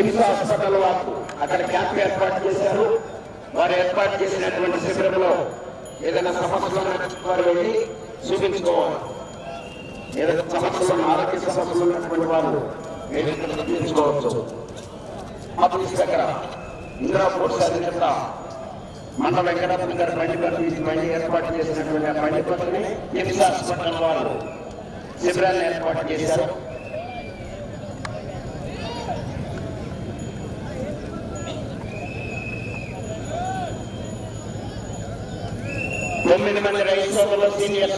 KIMS hospital వారు అక్కడ camp ఏర్పాటు చేశారు. వారు ఏర్పాటు చేసినటువంటి శిబిరంలో ఏదైనా సమస్యలు వారు వెళ్ళి చూపించుకోవాలి. ఏదైనా సమస్యలు ఆరోగ్య సమస్యలు ఉన్నటువంటి వారు చూపించుకోవచ్చు. ఆఫీస్ దగ్గర ఇందిరా పోస్ట్ అధినేత మండల వెంకటరత్న గారి బండి ఏర్పాటు చేసినటువంటి ఆ బండి పక్కనే కిమ్స్ హాస్పిటల్ వారు శిబిరాన్ని ఏర్పాటు చేశారు. తొమ్మిది మంది రైతు సోదరులు సీనియర్